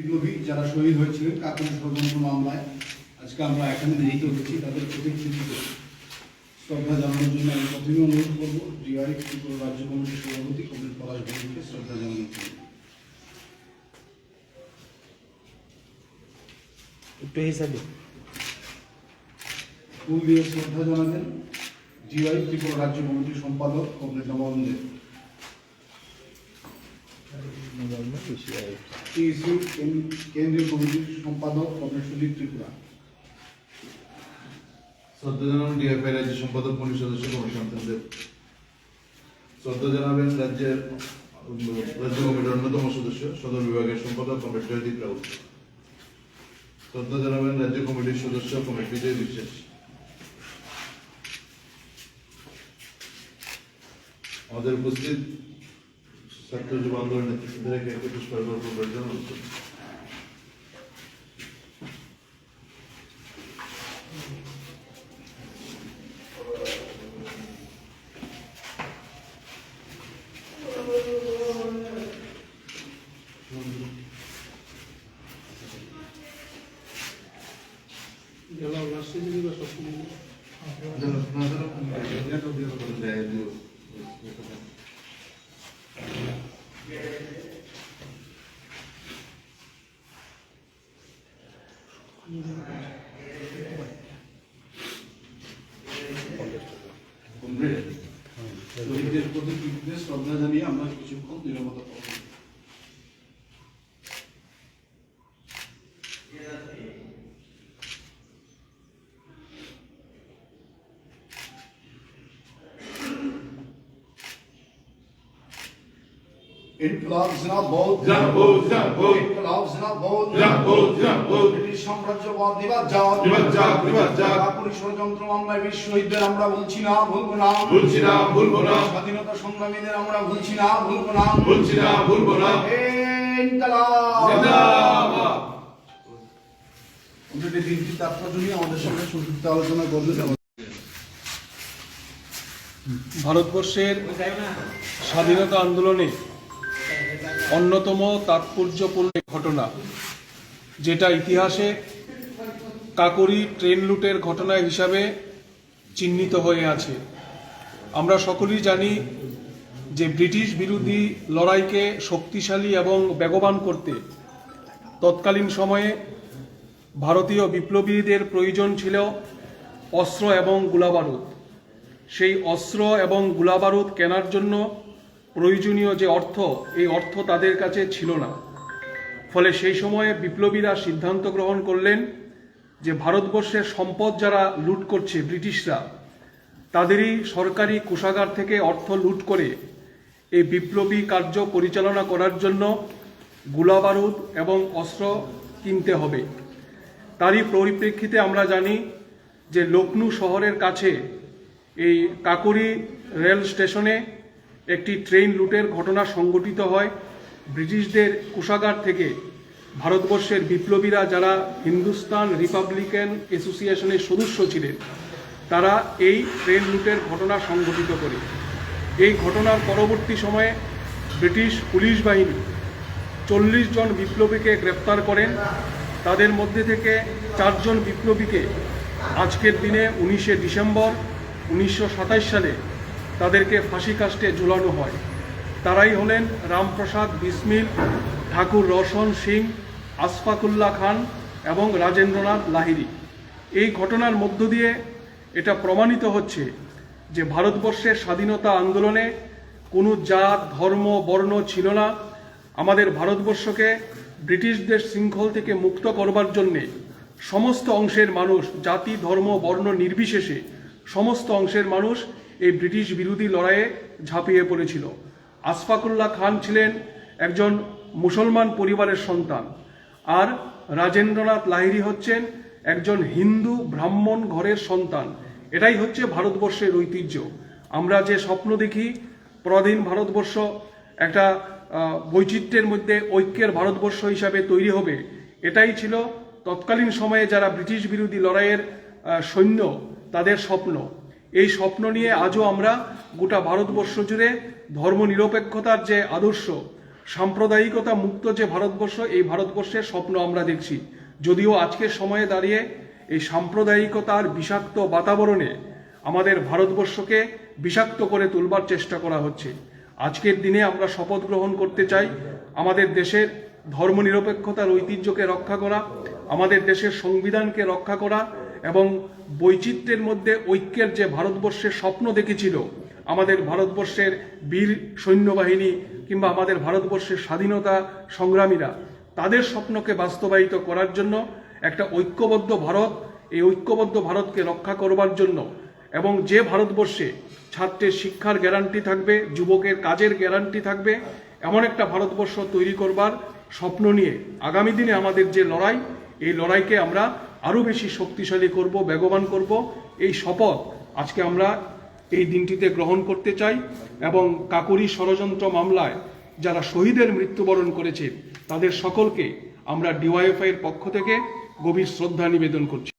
বিপ্লবী যারা শহীদ হয়েছিলেন কাকুলি ষড়যন্ত্র মামলায় আজকে আমরা এখানে মিলিত হয়েছি তাদের প্রতিকৃতিতে শ্রদ্ধা জানানোর জন্য আমি প্রথমে অনুরোধ করবো ডিআরএফ ত্রিপুরা রাজ্য কমিটির সভাপতি কমরেড পলাশ ভৌমিককে শ্রদ্ধা জানানোর জন্য। একটু হিসাবে ফুল দিয়ে শ্রদ্ধা জানাবেন ডিআরএফ ত্রিপুরা রাজ্য কমিটির সম্পাদক কমরেড নবাবন দেব। কেন্দ্রীয় কমিটির সম্পাদক কমরেড সুদীপ ত্রিপুরা। শ্রদ্ধা জানাবেন ডিএফআই রাজ্য সম্পাদক কমিটির সদস্য কমিশন দেব। শ্রদ্ধা জানাবেন রাজ্য কমিটির অন্যতম সদস্য সদর বিভাগের সম্পাদক কমরেড জয়দীপ রাউত। শ্রদ্ধা জানাবেন রাজ্য কমিটির সদস্য কমরেড বিজয় বিশ্বাস। আমাদের উপস্থিত ছাত্র যুব আন্দোলনের নেতৃত্বদেরকে পুষ্পার্ঘ অর্পণ জন্য শহীদদের প্রতিকৃতিতে শ্রদ্ধা জানিয়ে আমরা কিছুক্ষণ নীরবতা পালন করি। इनकलाब जिंदाबाद जिंदाबाद जिंदाबाद इनकलाब जिंदाबाद जिंदाबाद जिंदाबाद ব্রিটিশ সাম্রাজ্যবাদ নিবাজ্জাত নিবাজ্জাত নিবাজ্জাত কাকুলি ষড়যন্ত্র মামলায় বীর শহীদদের আমরা বলছি না ভুলবো না ভুলছি না ভুলবো না স্বাধীনতা সংগ্রামীদের আমরা বলছি না ভুলবো না ভুলছি না ভুলবো না ইনকলাব জিন্দাবাদ। আমাদের এই দিনটি তাৎপর্য নিয়ে আমাদের সঙ্গে সংক্ষিপ্ত আলোচনা করবেন। ভারতবর্ষের স্বাধীনতা আন্দোলনে অন্যতম তাৎপর্যপূর্ণ ঘটনা, যেটা ইতিহাসে কাকোরি ট্রেন লুটের ঘটনা হিসাবে চিহ্নিত হয়ে আছে। আমরা সকলেই জানি যে ব্রিটিশ বিরোধী লড়াইকে শক্তিশালী এবং বেগবান করতে তৎকালীন সময়ে ভারতীয় বিপ্লবীদের প্রয়োজন ছিল অস্ত্র এবং গোলাবারুদ। সেই অস্ত্র এবং গোলাবারুদ কেনার জন্য প্রয়োজনীয় যে অর্থ, এই অর্থ তাদের কাছে ছিল না। ফলে সেই সময়ে বিপ্লবীরা সিদ্ধান্ত গ্রহণ করলেন যে ভারতবর্ষের সম্পদ যারা লুট করছে ব্রিটিশরা, তাদেরই সরকারি কোষাগার থেকে অর্থ লুট করে এই বিপ্লবী কার্য পরিচালনা করার জন্য গোলাবারুদ এবং অস্ত্র কিনতে হবে। তারই পরিপ্রেক্ষিতে আমরা জানি যে লখনউ শহরের কাছে এই কাকোরি রেল স্টেশনে একটি ট্রেন লুটের ঘটনা সংঘটিত হয়। ব্রিটিশদের কোষাগার থেকে ভারতবর্ষের বিপ্লবীরা যারা হিন্দুস্তান রিপাবলিকান অ্যাসোসিয়েশনের সদস্য ছিলেন, তারা এই ট্রেন লুটের ঘটনা সংঘটিত করে। এই ঘটনার পরবর্তী সময়ে ব্রিটিশ পুলিশ বাহিনী 40 জন বিপ্লবীকে গ্রেপ্তার করেন। তাদের মধ্যে থেকে 4 জন বিপ্লবীকে আজকের দিনে 19শে ডিসেম্বর 1927 সালে তাদেরকে ফাঁসি কাস্টে ঝুলানো হয়। তারাই হলেন রামপ্রসাদ বিসমিল, ঠাকুর রোশন সিং, আশফাকুল্লাহ খান এবং রাজেন্দ্রনাথ লাহিড়ী। এই ঘটনার মধ্য দিয়ে এটা প্রমাণিত হচ্ছে যে ভারতবর্ষের স্বাধীনতা আন্দোলনে কোনো জাত ধর্ম বর্ণ ছিল না। আমাদের ভারতবর্ষকে ব্রিটিশদের শৃঙ্খল থেকে মুক্ত করবার জন্যে সমস্ত অংশের মানুষ, জাতি ধর্ম বর্ণ নির্বিশেষে সমস্ত অংশের মানুষ এই ব্রিটিশ বিরোধী লড়াইয়ে ঝাঁপিয়ে পড়েছিল। আশফাকুল্লাহ খান ছিলেন একজন মুসলমান পরিবারের সন্তান, আর রাজেন্দ্রনাথ লাহিড়ী হচ্ছেন একজন হিন্দু ব্রাহ্মণ ঘরের সন্তান। এটাই হচ্ছে ভারতবর্ষের ঐতিহ্য। আমরা যে স্বপ্ন দেখি পরাধীন ভারতবর্ষ একটা বৈচিত্র্যের মধ্যে ঐক্যের ভারতবর্ষ হিসাবে তৈরি হবে, এটাই ছিল তৎকালীন সময়ে যারা ব্রিটিশ বিরোধী লড়াইয়ের সৈন্য, তাদের স্বপ্ন। এই স্বপ্ন নিয়ে আজও আমরা গোটা ভারতবর্ষ জুড়ে ধর্মনিরপেক্ষতার যে আদর্শ, সাম্প্রদায়িকতা মুক্ত যে ভারতবর্ষ, এই ভারতবর্ষের স্বপ্ন আমরা দেখছি। যদিও আজকের সময়ে দাঁড়িয়ে এই সাম্প্রদায়িকতার বিষাক্ত বাতাবরণে আমাদের ভারতবর্ষকে বিষাক্ত করে তুলবার চেষ্টা করা হচ্ছে। আজকের দিনে আমরা শপথ গ্রহণ করতে চাই আমাদের দেশের ধর্মনিরপেক্ষতার ঐতিহ্যকে রক্ষা করা, আমাদের দেশের সংবিধানকে রক্ষা করা এবং বৈচিত্র্যের মধ্যে ঐক্যের যে ভারতবর্ষের স্বপ্ন দেখেছিল আমাদের ভারতবর্ষের বীর সৈন্যবাহিনী কিংবা আমাদের ভারতবর্ষের স্বাধীনতা সংগ্রামীরা, তাদের স্বপ্নকে বাস্তবায়িত করার জন্য একটা ঐক্যবদ্ধ ভারত, এই ঐক্যবদ্ধ ভারতকে রক্ষা করবার জন্য এবং যে ভারতবর্ষে ছাত্রের শিক্ষার গ্যারান্টি থাকবে, যুবকের কাজের গ্যারান্টি থাকবে, এমন একটা ভারতবর্ষ তৈরি করবার স্বপ্ন নিয়ে আগামী দিনে আমাদের যে লড়াই, এই লড়াইকে আমরা আরও বেশি শক্তিশালী করব, বেগবান করব। এই শপথ আজকে আমরা এই দিনটিতে গ্রহণ করতে চাই এবং কাকোরি ষড়যন্ত্র মামলায় যারা শহীদের মৃত্যুবরণ করেছে তাদের সকলকে আমরা ডিওয়াইএফআই এর পক্ষ থেকে গভীর শ্রদ্ধা নিবেদন করছি।